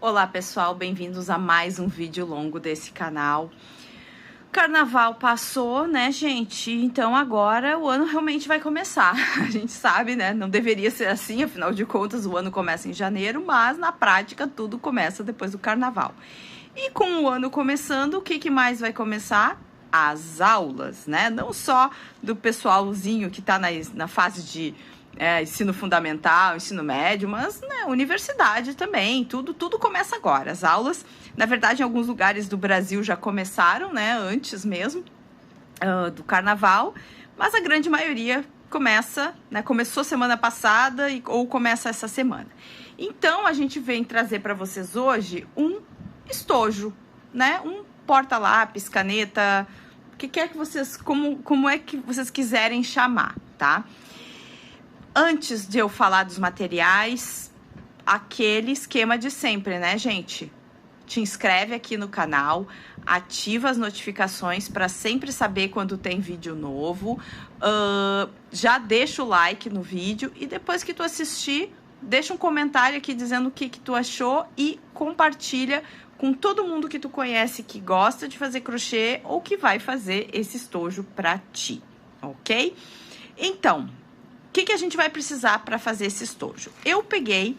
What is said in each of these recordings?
Olá pessoal, bem-vindos a mais um vídeo longo desse canal. Carnaval passou, né, gente? Então agora o ano realmente vai começar. A gente sabe, né? Não deveria ser assim, afinal de contas o ano começa em janeiro, mas na prática tudo começa depois do carnaval. E com o ano começando, o que mais vai começar? As aulas, né? Não só do pessoalzinho que tá na fase de ensino fundamental, ensino médio, mas né, universidade também, tudo começa agora. As aulas, na verdade, em alguns lugares do Brasil já começaram, né, antes mesmo do carnaval, mas a grande maioria começa, né, começou semana passada ou começa essa semana. Então, a gente vem trazer para vocês hoje um estojo, né, um porta-lápis, caneta, o que quer que vocês, como é que vocês quiserem chamar, tá? Antes de eu falar dos materiais, aquele esquema de sempre, né, gente? Te inscreve aqui no canal, ativa as notificações para sempre saber quando tem vídeo novo. Já deixa o like no vídeo e depois que tu assistir, deixa um comentário aqui dizendo o que tu achou e compartilha com todo mundo que tu conhece que gosta de fazer crochê ou que vai fazer esse estojo para ti, ok? Então, o que a gente vai precisar para fazer esse estojo? Eu peguei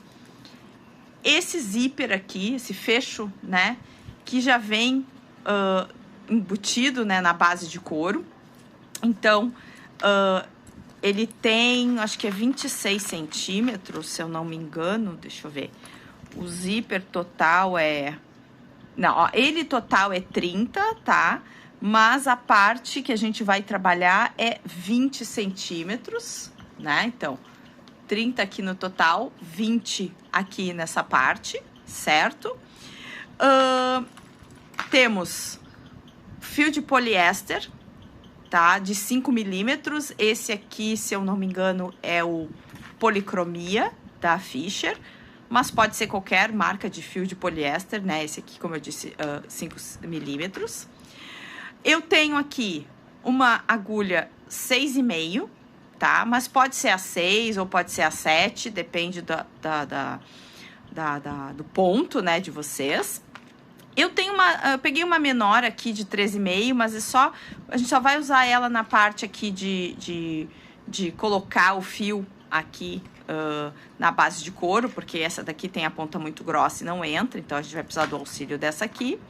esse zíper aqui, esse fecho, né? Que já vem embutido, né? Na base de couro. Então, ele tem, acho que é 26 centímetros, se eu não me engano. Deixa eu ver. O zíper total é... Não, ó, ele total é 30, tá? Mas a parte que a gente vai trabalhar é 20 centímetros, né? Então, 30 aqui no total, 20 aqui nessa parte, certo? Temos fio de poliéster, tá? De 5 milímetros. Esse aqui, se eu não me engano, é o Policromia da Fisher, mas pode ser qualquer marca de fio de poliéster, né? Esse aqui, como eu disse, 5 milímetros. Eu tenho aqui uma agulha 6,5, tá? Mas pode ser a 6 ou pode ser a 7, depende do ponto, né, de vocês. Eu peguei uma menor aqui de 13,5, mas a gente só vai usar ela na parte aqui de colocar o fio aqui na base de couro, porque essa daqui tem a ponta muito grossa e não entra, então a gente vai precisar do auxílio dessa aqui.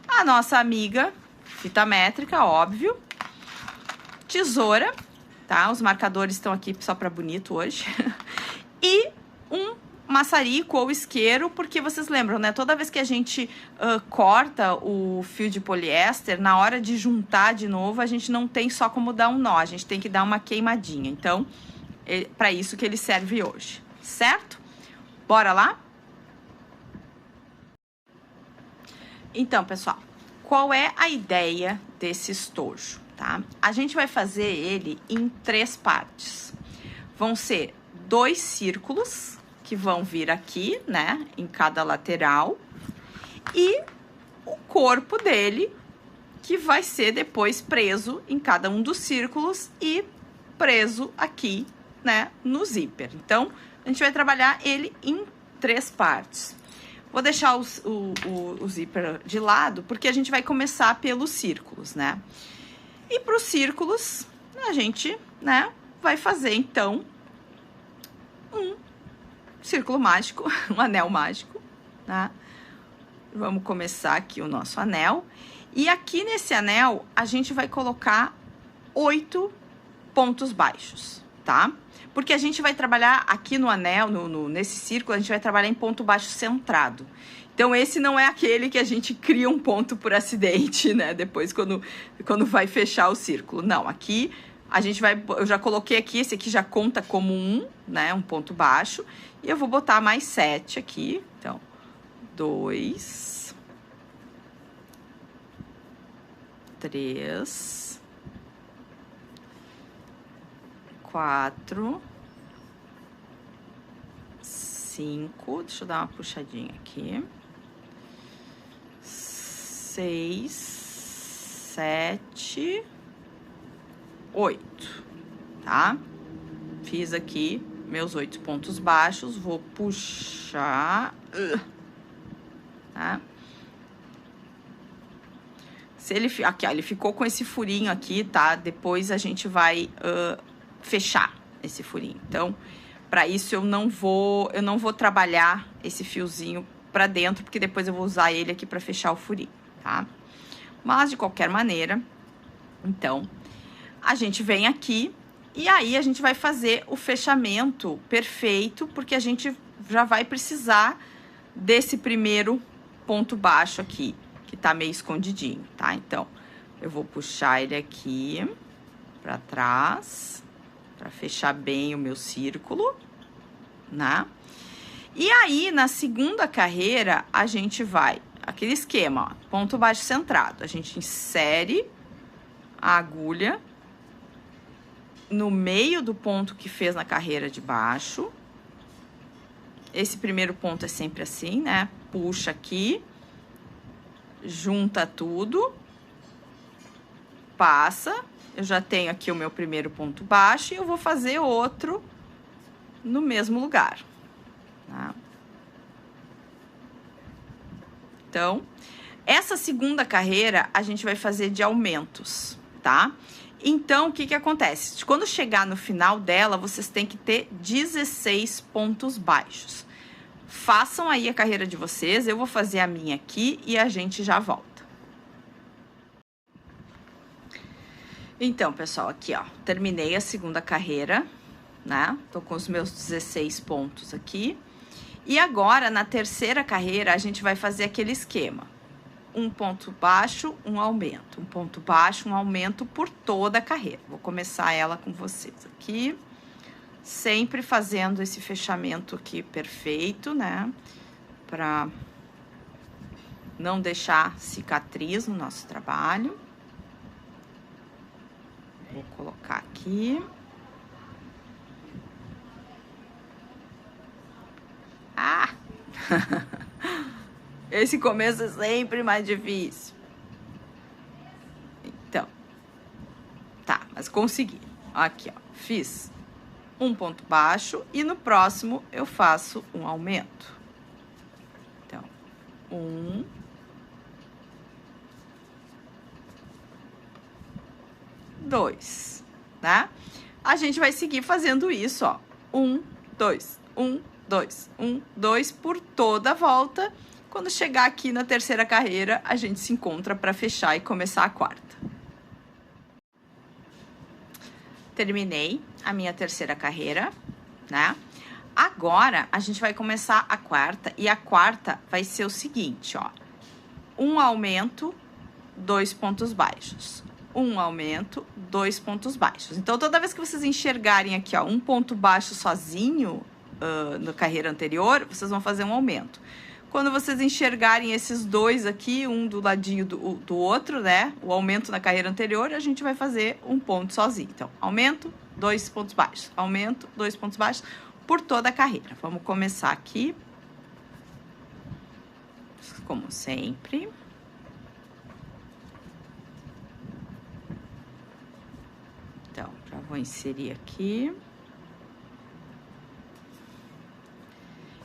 A nossa amiga fita métrica, óbvio. Tesoura, tá? Os marcadores estão aqui só para bonito hoje. E um maçarico ou isqueiro, porque vocês lembram, né? Toda vez que a gente corta o fio de poliéster, na hora de juntar de novo, a gente não tem só como dar um nó, a gente tem que dar uma queimadinha. Então, para isso que ele serve hoje, certo? Bora lá? Então, pessoal, qual é a ideia desse estojo, tá? A gente vai fazer ele em 3 partes. Vão ser 2 círculos, que vão vir aqui, né, em cada lateral, e o corpo dele, que vai ser depois preso em cada um dos círculos e preso aqui, né, no zíper. Então, a gente vai trabalhar ele em 3 partes. Vou deixar o zíper de lado, porque a gente vai começar pelos círculos, né? E para os círculos, a gente, né, vai fazer, então, um círculo mágico, um anel mágico, tá? Vamos começar aqui o nosso anel. E aqui nesse anel, a gente vai colocar 8 pontos baixos, tá? Porque a gente vai trabalhar aqui no anel, nesse círculo, a gente vai trabalhar em ponto baixo centrado. Então, esse não é aquele que a gente cria um ponto por acidente, né? Depois, quando vai fechar o círculo. Não, aqui a gente vai... Eu já coloquei aqui, esse aqui já conta como né? Um ponto baixo. E eu vou botar mais 7 aqui. Então, 2... 3... 4, 5, deixa eu dar uma puxadinha aqui, 6, 7, 8, tá? Fiz aqui meus 8 pontos baixos, vou puxar tá? Se ele, aqui, ó, ele ficou com esse furinho aqui, tá? Depois a gente vai fechar esse furinho. Então, para isso eu não vou trabalhar esse fiozinho para dentro, porque depois eu vou usar ele aqui para fechar o furinho, tá? Mas de qualquer maneira, então, a gente vem aqui e aí a gente vai fazer o fechamento perfeito, porque a gente já vai precisar desse primeiro ponto baixo aqui, que tá meio escondidinho, tá? Então, eu vou puxar ele aqui pra trás, pra fechar bem o meu círculo, né? E aí, na segunda carreira, a gente vai, aquele esquema, ó, ponto baixo centrado. A gente insere a agulha no meio do ponto que fez na carreira de baixo. Esse primeiro ponto é sempre assim, né? Puxa aqui, junta tudo, passa. Eu já tenho aqui o meu primeiro ponto baixo e eu vou fazer outro no mesmo lugar, tá? Então, essa segunda carreira a gente vai fazer de aumentos, tá? Então, o que que acontece? Quando chegar no final dela, vocês têm que ter 16 pontos baixos. Façam aí a carreira de vocês, eu vou fazer a minha aqui e a gente já volta. Então, pessoal, aqui, ó, terminei a segunda carreira, né? Tô com os meus 16 pontos aqui. E agora, na terceira carreira, a gente vai fazer aquele esquema. Um ponto baixo, um aumento. Um ponto baixo, um aumento por toda a carreira. Vou começar ela com vocês aqui. Sempre fazendo esse fechamento aqui perfeito, né? Pra não deixar cicatriz no nosso trabalho. Vou colocar aqui. Ah! Esse começo é sempre mais difícil. Então. Tá, mas consegui. Aqui, ó. Fiz um ponto baixo e no próximo eu faço um aumento. Então, 1, 2, né? A gente vai seguir fazendo isso, ó. 1, 2, 1, 2, 1, 2 por toda a volta. Quando chegar aqui na terceira carreira, a gente se encontra para fechar e começar a quarta. Terminei a minha terceira carreira, né? Agora, a gente vai começar a quarta, e a quarta vai ser o seguinte, ó. Um aumento, 2 pontos baixos. Um aumento, 2 pontos baixos. Então, toda vez que vocês enxergarem aqui, ó, um ponto baixo sozinho, na carreira anterior, vocês vão fazer um aumento. Quando vocês enxergarem esses dois aqui, um do ladinho do outro, né? O aumento na carreira anterior, a gente vai fazer um ponto sozinho. Então, aumento, 2 pontos baixos. Aumento, 2 pontos baixos por toda a carreira. Vamos começar aqui. Como sempre. Então, já vou inserir aqui.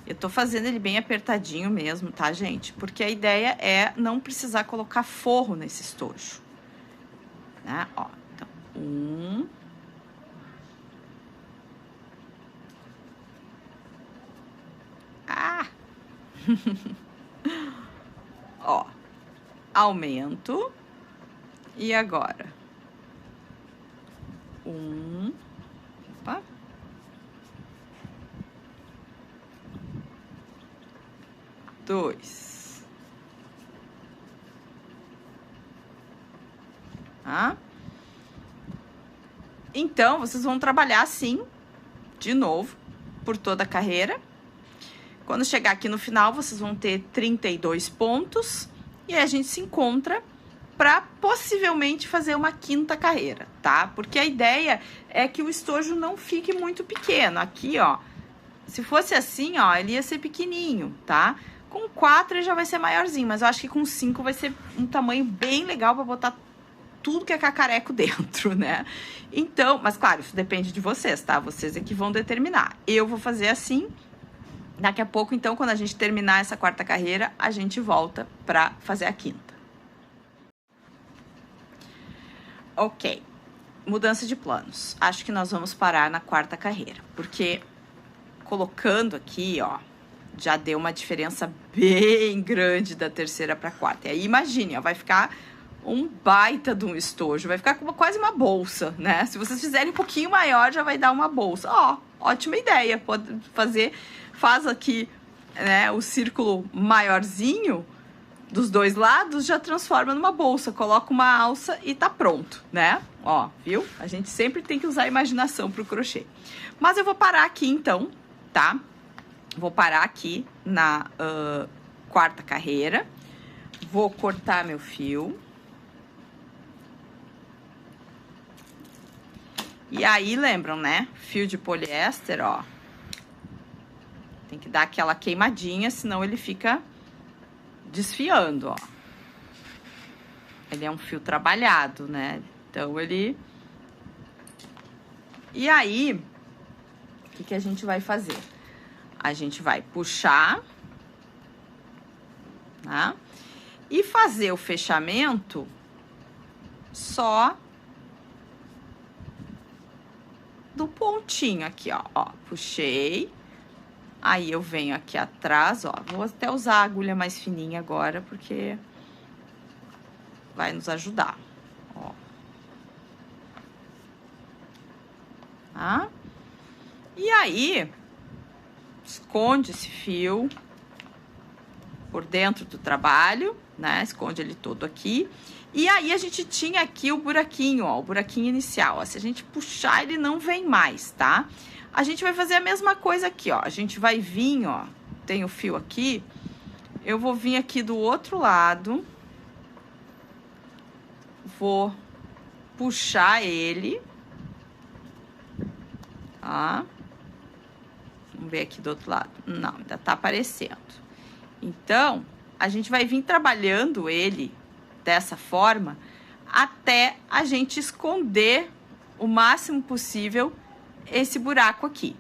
Eu tô fazendo ele bem apertadinho mesmo, tá, gente? Porque a ideia é não precisar colocar forro nesse estojo, né? Ó, então, 1. Ah! Ó, aumento. E agora? 1. Opa. 2. Tá? Então, vocês vão trabalhar assim, de novo, por toda a carreira. Quando chegar aqui no final, vocês vão ter 32 pontos. E aí a gente se encontra para possivelmente fazer uma quinta carreira, tá? Porque a ideia é que o estojo não fique muito pequeno. Aqui, ó, se fosse assim, ó, ele ia ser pequenininho, tá? Com 4 ele já vai ser maiorzinho, mas eu acho que com 5 vai ser um tamanho bem legal para botar tudo que é cacareco dentro, né? Então, mas claro, isso depende de vocês, tá? Vocês é que vão determinar. Eu vou fazer assim, Daqui a pouco, então, quando a gente terminar essa quarta carreira, a gente volta pra fazer a quinta. Ok. Mudança de planos. Acho que nós vamos parar na quarta carreira, porque colocando aqui, ó, já deu uma diferença bem grande da terceira para a quarta. E aí, imagine, ó, vai ficar um baita de um estojo, vai ficar quase uma bolsa, né? Se vocês fizerem um pouquinho maior, já vai dar uma bolsa. Ó, ótima ideia, pode fazer, faz aqui, né, o círculo maiorzinho dos dois lados, já transforma numa bolsa, coloca uma alça e tá pronto, né? Ó, viu? A gente sempre tem que usar a imaginação pro crochê. Mas eu vou parar aqui então, tá? Vou parar aqui na quarta carreira. Vou cortar meu fio. E aí, lembram, né? Fio de poliéster, ó. Tem que dar aquela queimadinha, senão ele fica desfiando, ó. Ele é um fio trabalhado, né? Então, ele... E aí, o que a gente vai fazer? A gente vai puxar, tá? E fazer o fechamento só do pontinho aqui, ó. Ó, puxei. Aí, eu venho aqui atrás, ó. Vou até usar a agulha mais fininha agora, porque vai nos ajudar, ó. Tá? E aí, esconde esse fio por dentro do trabalho, né? Esconde ele todo aqui. E aí, a gente tinha aqui o buraquinho, ó, o buraquinho inicial. Ó. Se a gente puxar, ele não vem mais, tá? A gente vai fazer a mesma coisa aqui, ó. A gente vai vir, ó, tem o fio aqui. Eu vou vir aqui do outro lado. Vou puxar ele. Tá? Vamos ver aqui do outro lado. Não, ainda tá aparecendo. Então, a gente vai vir trabalhando ele dessa forma até a gente esconder o máximo possível esse buraco aqui,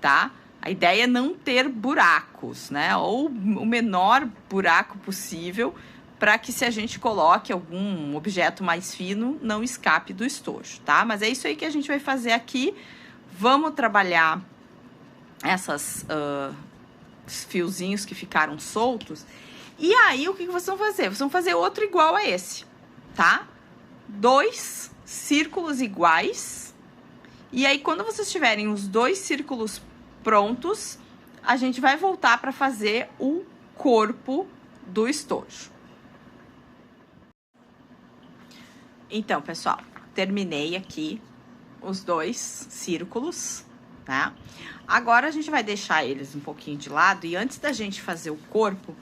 tá? A ideia é não ter buracos, né? Ou o menor buraco possível para que se a gente coloque algum objeto mais fino, não escape do estojo, tá? Mas é isso aí que a gente vai fazer aqui. Vamos trabalhar essas fiozinhos que ficaram soltos. E aí, o que vocês vão fazer? Vocês vão fazer outro igual a esse, tá? 2 círculos iguais. E aí, quando vocês tiverem os 2 círculos prontos, a gente vai voltar para fazer o corpo do estojo. Então, pessoal, terminei aqui os 2 círculos, tá? Agora, a gente vai deixar eles um pouquinho de lado e antes da gente fazer o corpo,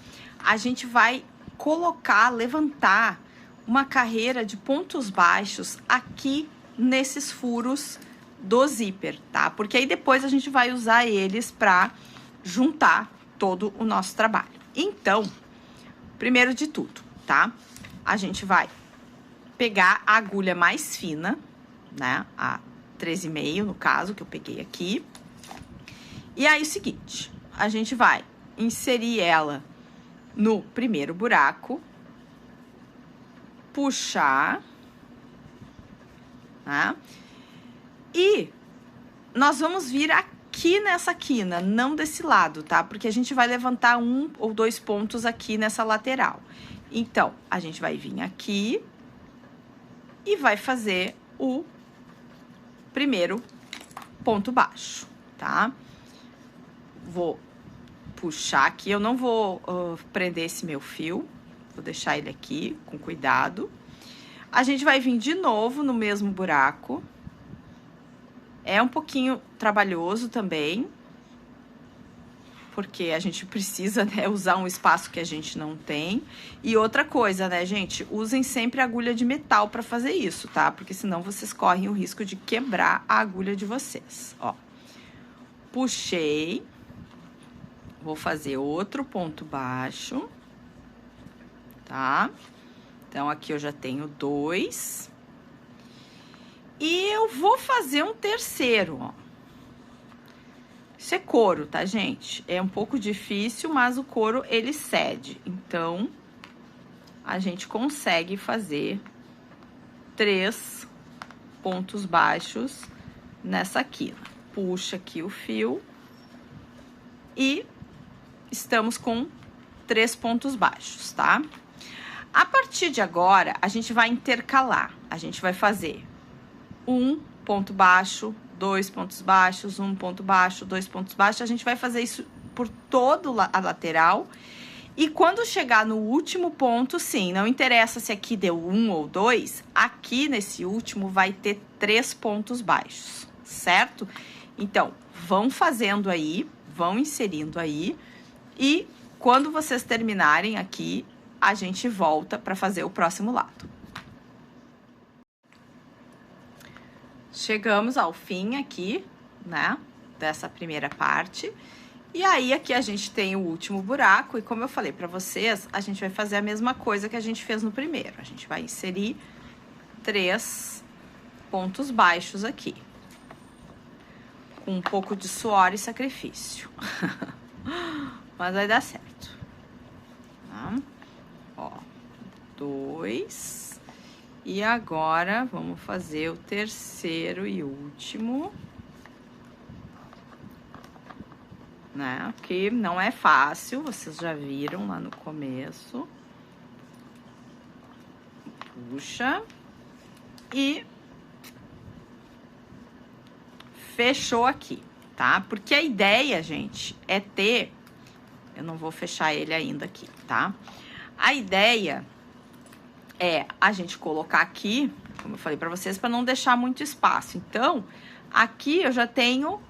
a gente vai colocar, levantar uma carreira de pontos baixos aqui nesses furos do zíper, tá? Porque aí depois a gente vai usar eles pra juntar todo o nosso trabalho. Então, primeiro de tudo, tá? A gente vai pegar a agulha mais fina, né? A 13,5 no caso, que eu peguei aqui. E aí, o seguinte, a gente vai inserir ela no primeiro buraco, puxar, tá? E nós vamos vir aqui nessa quina, não desse lado, tá? Porque a gente vai levantar 1 ou 2 pontos aqui nessa lateral. Então, a gente vai vir aqui e vai fazer o primeiro ponto baixo, tá? Vou puxar aqui, eu não vou prender esse meu fio, vou deixar ele aqui com cuidado. A gente vai vir de novo no mesmo buraco. É um pouquinho trabalhoso também, porque a gente precisa, né, usar um espaço que a gente não tem. E outra coisa, né, gente, usem sempre agulha de metal para fazer isso, tá? Porque senão vocês correm o risco de quebrar a agulha de vocês, ó. Puxei. Vou fazer outro ponto baixo, tá? Então, aqui eu já tenho 2. E eu vou fazer um terceiro, ó. Isso é couro, tá, gente? É um pouco difícil, mas o couro, ele cede. Então, a gente consegue fazer 3 pontos baixos nessa quina. Puxa aqui o fio e estamos com 3 pontos baixos, tá? A partir de agora, a gente vai intercalar. A gente vai fazer 1 ponto baixo, 2 pontos baixos, 1 ponto baixo, 2 pontos baixos. A gente vai fazer isso por toda a lateral. E quando chegar no último ponto, sim, não interessa se aqui deu 1 ou 2, aqui nesse último vai ter 3 pontos baixos, certo? Então, vão fazendo aí, vão inserindo aí, e quando vocês terminarem aqui, a gente volta para fazer o próximo lado. Chegamos ao fim aqui, né, dessa primeira parte. E aí, aqui a gente tem o último buraco, e como eu falei pra vocês, a gente vai fazer a mesma coisa que a gente fez no primeiro. A gente vai inserir 3 pontos baixos aqui. Com um pouco de suor e sacrifício. Mas vai dar certo. Tá? Ó, 2. E agora, vamos fazer o terceiro e último. Né? Que não é fácil, vocês já viram lá no começo. Puxa. E fechou aqui, tá? Porque a ideia, gente, é ter... Eu não vou fechar ele ainda aqui, tá? A ideia é a gente colocar aqui, como eu falei pra vocês, pra não deixar muito espaço. Então, aqui eu já tenho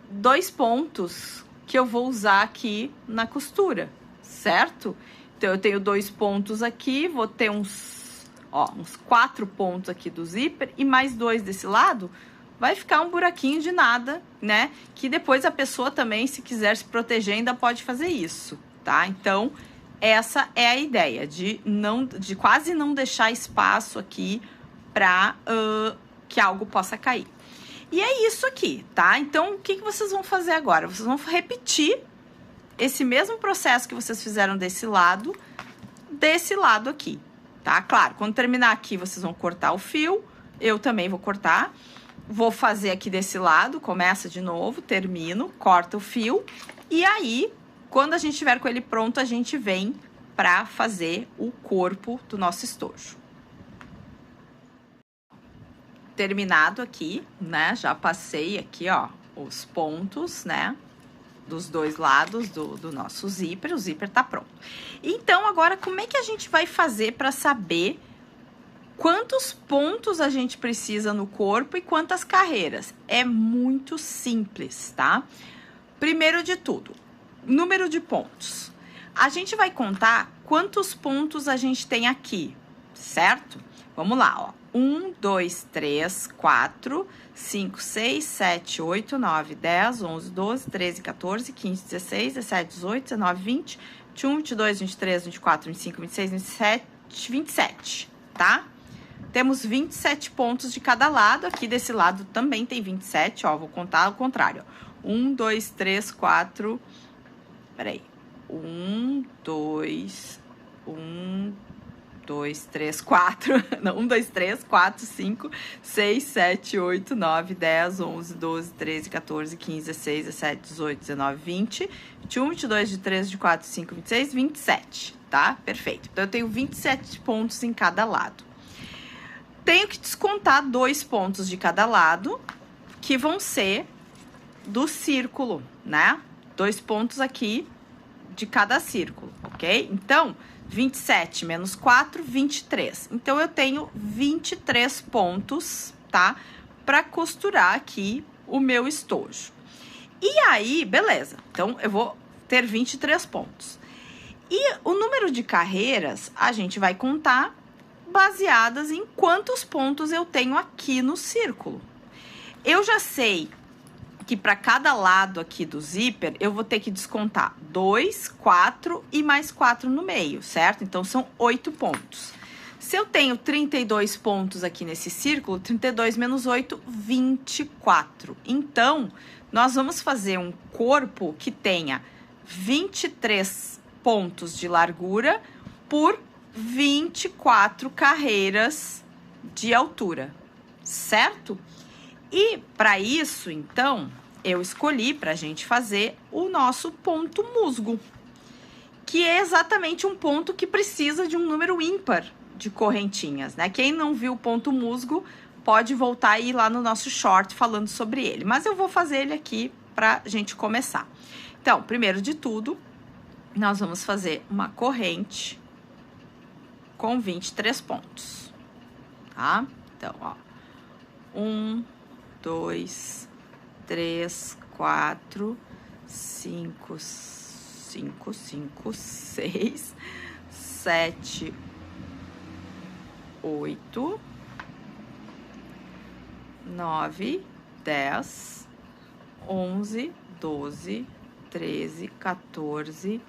2 pontos que eu vou usar aqui na costura, certo? Então, eu tenho 2 pontos aqui, vou ter uns 4 pontos aqui do zíper e mais 2 desse lado, vai ficar um buraquinho de nada, né? Que depois a pessoa também, se quiser se proteger, ainda pode fazer isso, tá? Então, essa é a ideia, de quase não deixar espaço aqui para que algo possa cair. E é isso aqui, tá? Então, o que vocês vão fazer agora? Vocês vão repetir esse mesmo processo que vocês fizeram desse lado aqui, tá? Claro, quando terminar aqui, vocês vão cortar o fio. Eu também vou cortar. Vou fazer aqui desse lado, começa de novo, termino, corta o fio. E aí, quando a gente tiver com ele pronto, a gente vem pra fazer o corpo do nosso estojo. Terminado aqui, né? Já passei aqui, ó, os pontos, né? Dos 2 lados do nosso zíper. O zíper tá pronto. Então, agora, como é que a gente vai fazer para saber quantos pontos a gente precisa no corpo e quantas carreiras? É muito simples, tá? Primeiro de tudo, número de pontos. A gente vai contar quantos pontos a gente tem aqui, certo? Vamos lá, ó. 1, 2, 3, 4, 5, 6, 7, 8, 9, 10, 11, 12, 13, 14, 15, 16, 17, 18, 19, 20, 21, 22, 23, 24, 25, 26, 27, 27, tá? Temos 27 pontos de cada lado. Aqui desse lado também tem 27, ó. Vou contar ao contrário, ó. 1, 2, 3, 4... Peraí. 1, 2... 1, 2, 3, 4... Não, 1, 2, 3, 4, 5, 6, 7, 8, 9, 10, 11, 12, 13, 14, 15, 16, 17, 18, 19, 20, 21, 22, 23, 24, 25, 26, 27, tá? Perfeito. Então, eu tenho 27 pontos em cada lado. Tenho que descontar 2 pontos de cada lado, que vão ser do círculo, né? 2 pontos aqui de cada círculo, ok? Então, 27 menos 4, 23. Então, eu tenho 23 pontos, tá? Pra costurar aqui o meu estojo. E aí, beleza. Então, eu vou ter 23 pontos. E o número de carreiras, a gente vai contar baseadas em quantos pontos eu tenho aqui no círculo. Eu já sei que para cada lado aqui do zíper, eu vou ter que descontar 2, 4 e mais 4 no meio, certo? Então, são 8 pontos. Se eu tenho 32 pontos aqui nesse círculo, 32 menos 8, 24. Então, nós vamos fazer um corpo que tenha 23 pontos de largura por 24 carreiras de altura, certo? E para isso, então, eu escolhi para a gente fazer o nosso ponto musgo, que é exatamente um ponto que precisa de um número ímpar de correntinhas, né? Quem não viu o ponto musgo pode voltar e ir lá no nosso short falando sobre ele, mas eu vou fazer ele aqui para a gente começar. Então, primeiro de tudo, nós vamos fazer uma corrente com 23 pontos, tá? Então, ó, 1, 2, 3, 4, 5, 6, 7, 8, 9, 10, 11, 12, 13, 14,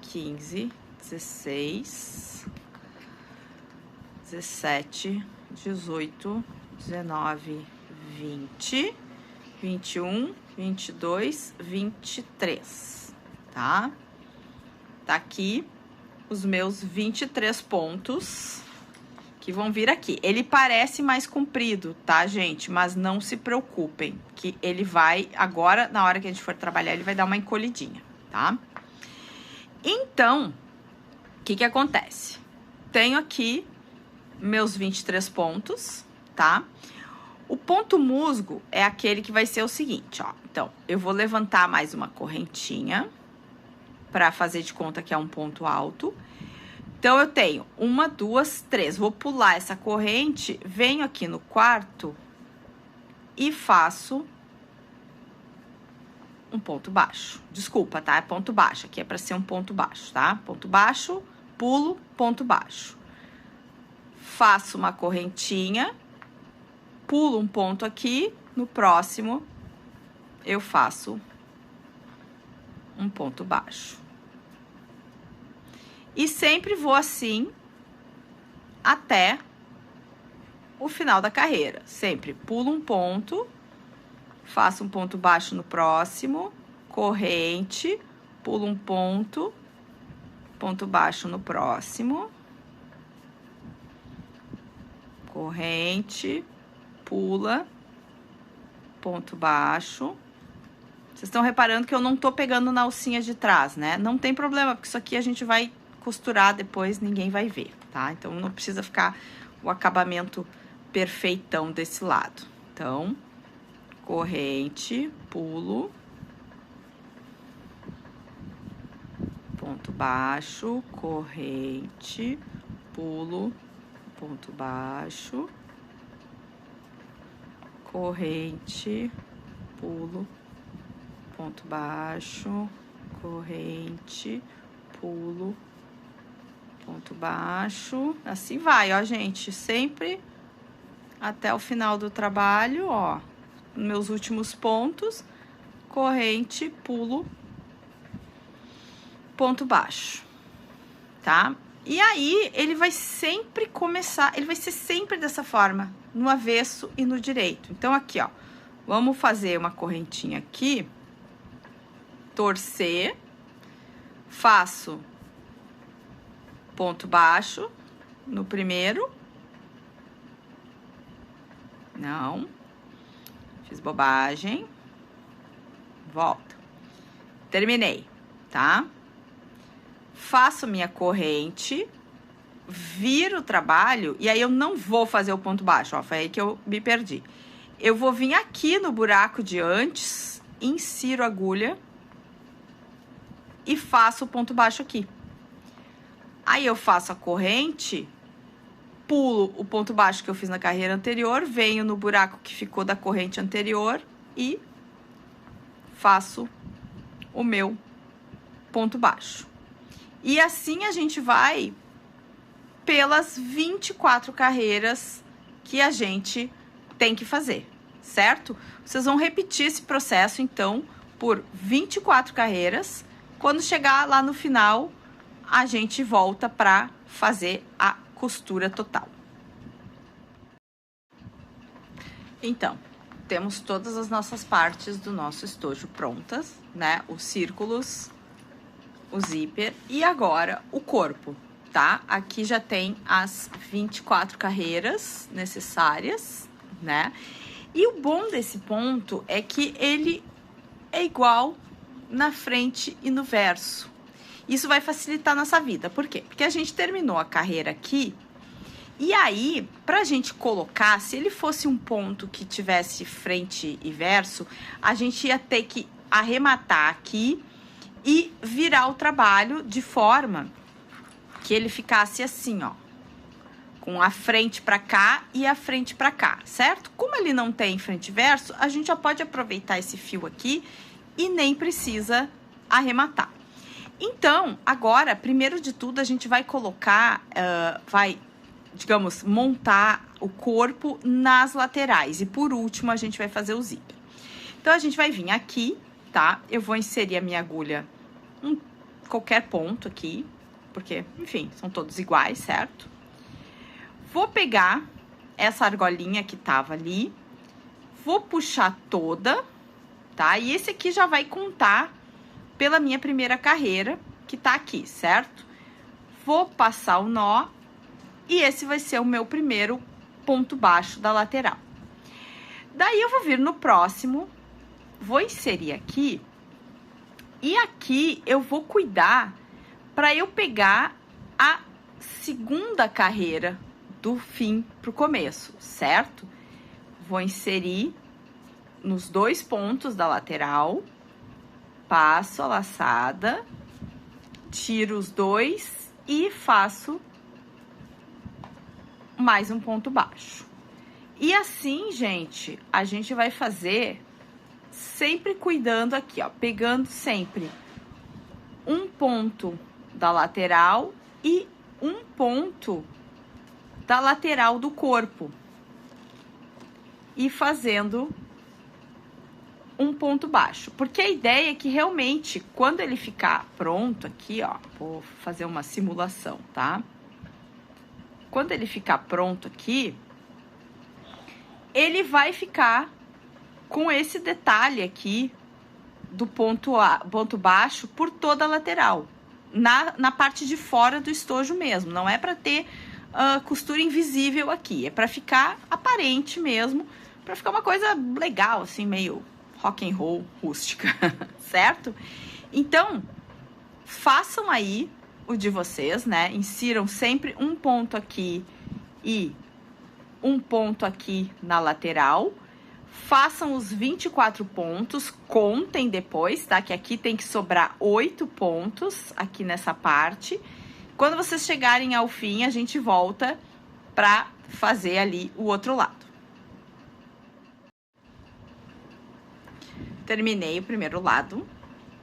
15, 16, 17, 18, 19, 20, 21, 22, 23, tá? Tá aqui os meus 23 pontos que vão vir aqui. Ele parece mais comprido, tá, gente? Mas não se preocupem, que ele vai, agora, na hora que a gente for trabalhar, ele vai dar uma encolhidinha, tá? Então, o que que acontece? Tenho aqui meus 23 pontos, tá? O ponto musgo é aquele que vai ser o seguinte, ó. Então, eu vou levantar mais uma correntinha para fazer de conta que é um ponto alto. Então, eu tenho 1, 2, 3. Vou pular essa corrente, venho aqui no quarto e faço um ponto baixo. Desculpa, tá? É ponto baixo. Aqui é para ser um ponto baixo, tá? Ponto baixo, pulo, ponto baixo. Faço uma correntinha, pulo um ponto aqui, no próximo eu faço um ponto baixo. E sempre vou assim até o final da carreira. Sempre pulo um ponto, faço um ponto baixo no próximo, corrente, pulo um ponto, ponto baixo no próximo, corrente, pula, ponto baixo. Vocês estão reparando que eu não tô pegando na alcinha de trás, né? Não tem problema, porque isso aqui a gente vai costurar depois, ninguém vai ver, tá? Então, não precisa ficar o acabamento perfeitão desse lado. Então, corrente, pulo, ponto baixo, corrente, pulo, ponto baixo, corrente, pulo, ponto baixo, corrente, pulo, ponto baixo, assim vai, ó, gente, sempre até o final do trabalho, ó, meus últimos pontos, corrente, pulo, ponto baixo, tá? E aí, ele vai sempre começar, ele vai ser sempre dessa forma, no avesso e no direito. Então, aqui, ó, vamos fazer uma correntinha aqui, torcer, faço ponto baixo no primeiro. Não. Fiz bobagem. Volta. Terminei, tá? Faço minha corrente, viro o trabalho, e aí eu não vou fazer o ponto baixo, ó, foi aí que eu me perdi. Eu vou vir aqui no buraco de antes, insiro a agulha e faço o ponto baixo aqui. Aí eu faço a corrente, pulo o ponto baixo que eu fiz na carreira anterior, venho no buraco que ficou da corrente anterior e faço o meu ponto baixo. E assim a gente vai pelas 24 carreiras que a gente tem que fazer, certo? Vocês vão repetir esse processo, então, por 24 carreiras. Quando chegar lá no final, a gente volta para fazer a costura total. Então, temos todas as nossas partes do nosso estojo prontas, né? Os círculos, o zíper e agora o corpo, tá? Aqui já tem as 24 carreiras necessárias, né? E o bom desse ponto é que ele é igual na frente e no verso. Isso vai facilitar a nossa vida. Por quê? Porque a gente terminou a carreira aqui. E aí, pra gente colocar, se ele fosse um ponto que tivesse frente e verso, a gente ia ter que arrematar aqui e virar o trabalho de forma que ele ficasse assim, ó, com a frente pra cá e a frente pra cá, certo? Como ele não tem frente e verso, a gente já pode aproveitar esse fio aqui e nem precisa arrematar. Então, agora, primeiro de tudo, a gente vai colocar, digamos, montar o corpo nas laterais. E por último, a gente vai fazer o zíper. Então, a gente vai vir aqui, tá? Eu vou inserir a minha agulha em qualquer ponto aqui, porque, enfim, são todos iguais, certo? Vou pegar essa argolinha que tava ali, vou puxar toda, tá? E esse aqui já vai contar pela minha primeira carreira, que tá aqui, certo? Vou passar o nó. E esse vai ser o meu primeiro ponto baixo da lateral. Daí, eu vou vir no próximo, vou inserir aqui. E aqui, eu vou cuidar para eu pegar a segunda carreira do fim pro começo, certo? Vou inserir nos 2 pontos da lateral, passo a laçada, tiro os 2 e faço mais um ponto baixo. E assim, gente, a gente vai fazer sempre cuidando aqui, ó, pegando sempre um ponto da lateral e um ponto da lateral do corpo. E fazendo um ponto baixo. Porque a ideia é que realmente, quando ele ficar pronto aqui, ó, vou fazer uma simulação, tá? Quando ele ficar pronto aqui, ele vai ficar com esse detalhe aqui do ponto baixo por toda a lateral. Na parte de fora do estojo mesmo. Não é para ter costura invisível aqui. É para ficar aparente mesmo. Para ficar uma coisa legal, assim, meio rock and roll rústica. Certo? Então, façam aí o de vocês, né? Insiram sempre um ponto aqui e um ponto aqui na lateral. Façam os 24 pontos, contem depois, tá? Que aqui tem que sobrar 8 pontos aqui nessa parte. Quando vocês chegarem ao fim, a gente volta pra fazer ali o outro lado. Terminei o primeiro lado.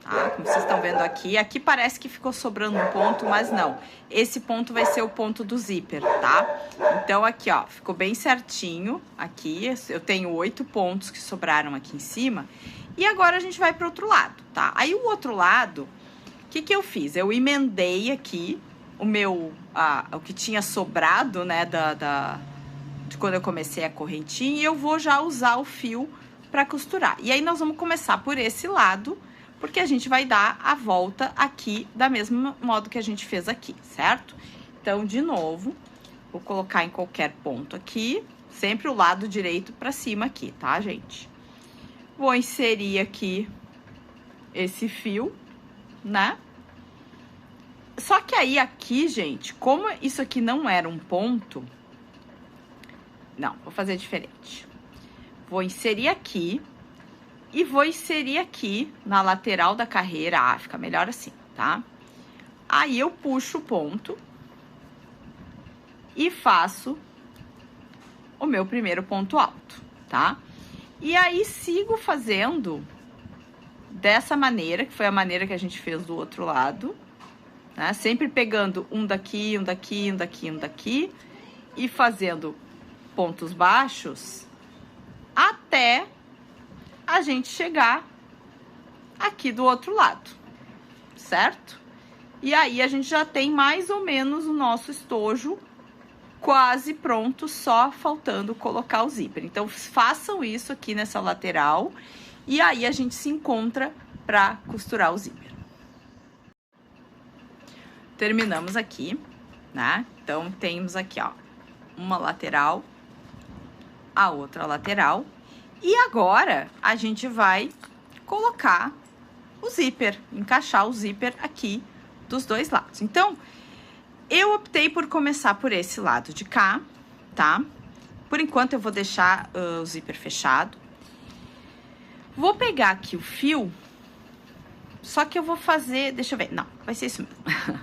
Ah, como vocês estão vendo aqui, aqui parece que ficou sobrando um ponto, mas não. Esse ponto vai ser o ponto do zíper, tá? Então, aqui, ó, ficou bem certinho aqui. Eu tenho 8 pontos que sobraram aqui em cima. E agora a gente vai pro outro lado, tá? Aí, o outro lado, o que que eu fiz? Eu emendei aqui o que tinha sobrado, né, de quando eu comecei a correntinha. E eu vou já usar o fio pra costurar. E aí, nós vamos começar por esse lado, porque a gente vai dar a volta aqui da mesma modo que a gente fez aqui, certo? Então, de novo, vou colocar em qualquer ponto aqui, sempre o lado direito pra cima aqui, tá, gente? Vou inserir aqui esse fio, né? Só que aí, aqui, gente, como isso aqui não era um ponto... Não, vou fazer diferente. Vou inserir aqui... E vou inserir aqui na lateral da carreira. Ah, fica melhor assim, tá? Aí, eu puxo o ponto e faço o meu primeiro ponto alto, tá? E aí, sigo fazendo dessa maneira, que foi a maneira que a gente fez do outro lado, né? Sempre pegando um daqui, um daqui, um daqui, um daqui, e fazendo pontos baixos até a gente chegar aqui do outro lado, certo? E aí, a gente já tem mais ou menos o nosso estojo quase pronto, só faltando colocar o zíper. Então, façam isso aqui nessa lateral e aí a gente se encontra para costurar o zíper. Terminamos aqui, né? Então, temos aqui, ó, uma lateral, a outra lateral. E agora, a gente vai colocar o zíper, encaixar o zíper aqui dos dois lados. Então, eu optei por começar por esse lado de cá, tá? Por enquanto, eu vou deixar o zíper fechado. Vou pegar aqui o fio, só que eu vou fazer... Deixa eu ver. Não, vai ser isso mesmo.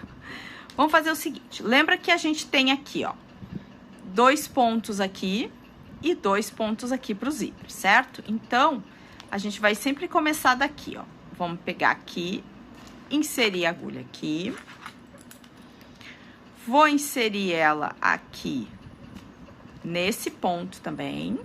Vamos fazer o seguinte. Lembra que a gente tem aqui, ó, 2 pontos aqui e 2 pontos aqui pro zíper, certo? Então, a gente vai sempre começar daqui, ó. Vamos pegar aqui, inserir a agulha aqui. Vou inserir ela aqui nesse ponto também.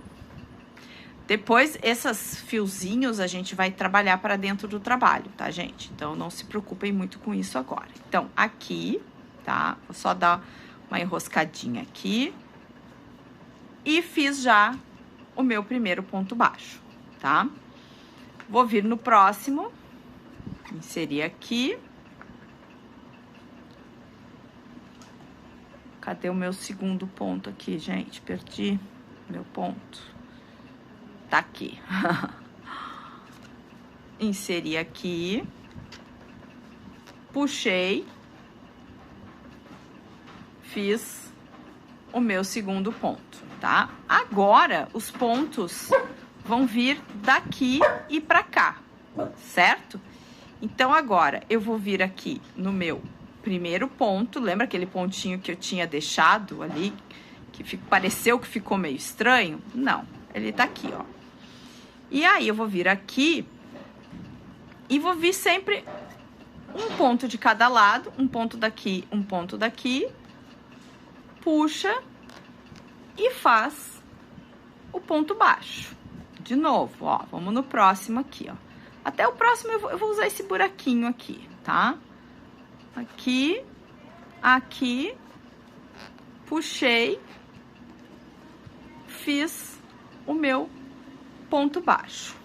Depois, esses fiozinhos a gente vai trabalhar para dentro do trabalho, tá, gente? Então, não se preocupem muito com isso agora. Então, aqui, tá? Vou só dar uma enroscadinha aqui. E fiz já o meu primeiro ponto baixo, tá? Vou vir no próximo, inserir aqui. Cadê o meu segundo ponto aqui, gente? Perdi meu ponto. Tá aqui. Inseri aqui. Puxei. Fiz o meu segundo ponto, tá? Agora, os pontos vão vir daqui e pra cá, certo? Então, agora, eu vou vir aqui no meu primeiro ponto, lembra aquele pontinho que eu tinha deixado ali, que pareceu que ficou meio estranho? Não, ele tá aqui, ó. E aí, eu vou vir aqui e vou vir sempre um ponto de cada lado, um ponto daqui, um ponto daqui, puxa e faz o ponto baixo. De novo, ó, vamos no próximo aqui, ó. Até o próximo eu vou usar esse buraquinho aqui, tá? Aqui, aqui, puxei, fiz o meu ponto baixo.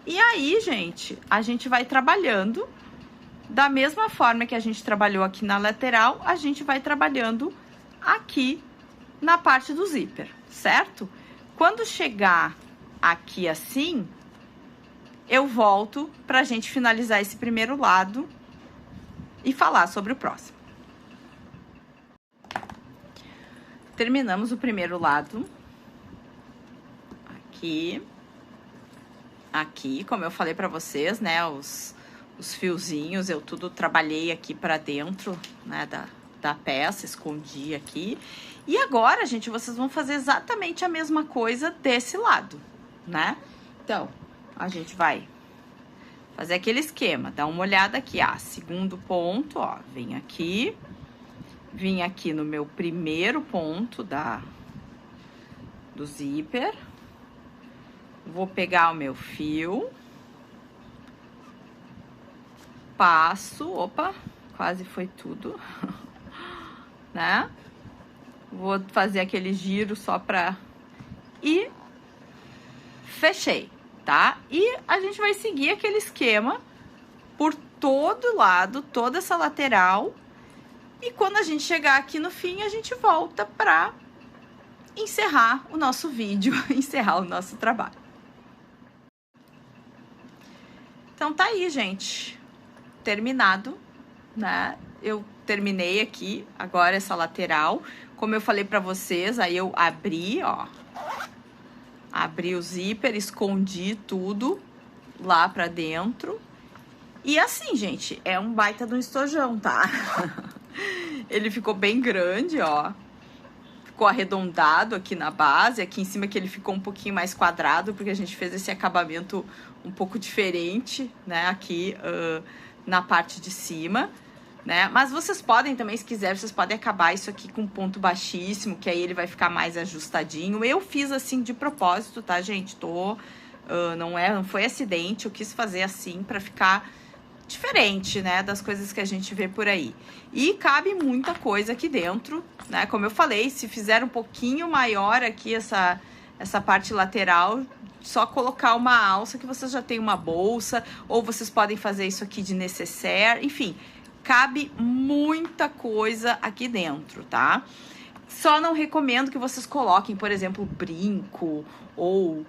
E aí, gente, a gente vai trabalhando da mesma forma que a gente trabalhou aqui na lateral, a gente vai trabalhando aqui na parte do zíper, certo? Quando chegar aqui assim, eu volto pra gente finalizar esse primeiro lado e falar sobre o próximo. Terminamos o primeiro lado. Aqui. Aqui, como eu falei pra vocês, né, os fiozinhos, eu tudo trabalhei aqui pra dentro, né, da peça, escondi aqui. E agora, gente, vocês vão fazer exatamente a mesma coisa desse lado, né? Então, a gente vai fazer aquele esquema, dá uma olhada aqui, segundo ponto, ó, vim aqui no meu primeiro ponto do zíper, vou pegar o meu fio, passo, opa, quase foi tudo, né? Vou fazer aquele giro só pra... E fechei, tá? E a gente vai seguir aquele esquema por todo lado, toda essa lateral. E quando a gente chegar aqui no fim, a gente volta pra encerrar o nosso vídeo, encerrar o nosso trabalho. Então, tá aí, gente. Terminado, né? Eu terminei aqui, agora essa lateral. Como eu falei pra vocês, aí eu abri, ó. Abri o zíper, escondi tudo lá pra dentro. E assim, gente, é um baita de um estojão, tá? Ele ficou bem grande, ó. Ficou arredondado aqui na base. Aqui em cima que ele ficou um pouquinho mais quadrado, porque a gente fez esse acabamento um pouco diferente, né? Aqui na parte de cima, né? Mas vocês podem também, se quiserem, vocês podem acabar isso aqui com um ponto baixíssimo, que aí ele vai ficar mais ajustadinho. Eu fiz assim de propósito, tá, gente? Não foi acidente, eu quis fazer assim pra ficar diferente, né, das coisas que a gente vê por aí. E cabe muita coisa aqui dentro, né? Como eu falei, se fizer um pouquinho maior aqui essa parte lateral, só colocar uma alça que vocês já tem uma bolsa, ou vocês podem fazer isso aqui de nécessaire, enfim, cabe muita coisa aqui dentro, tá? Só não recomendo que vocês coloquem, por exemplo, brinco ou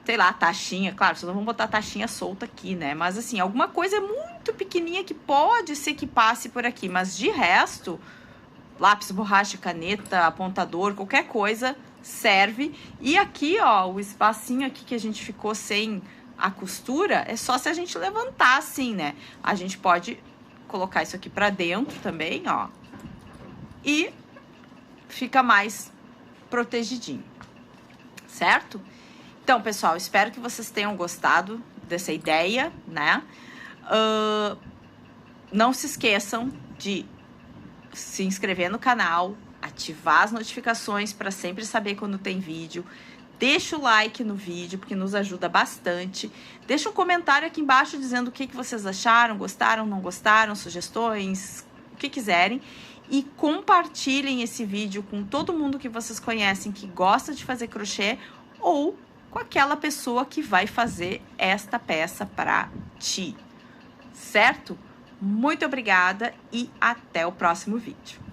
sei lá, taxinha. Claro, vocês não vão botar taxinha solta aqui, né? Mas assim, alguma coisa muito pequenininha que pode ser que passe por aqui. Mas de resto, lápis, borracha, caneta, apontador, qualquer coisa serve. E aqui, ó, o espacinho aqui que a gente ficou sem a costura, é só se a gente levantar assim, né? A gente pode colocar isso aqui pra dentro também, ó. E fica mais protegidinho, certo? Então, pessoal, espero que vocês tenham gostado dessa ideia, né? Não se esqueçam de se inscrever no canal, ativar as notificações para sempre saber quando tem vídeo. Deixa o like no vídeo, porque nos ajuda bastante. Deixa um comentário aqui embaixo dizendo o que vocês acharam, gostaram, não gostaram, sugestões, o que quiserem. E compartilhem esse vídeo com todo mundo que vocês conhecem que gosta de fazer crochê ou com aquela pessoa que vai fazer esta peça para ti, certo? Muito obrigada e até o próximo vídeo.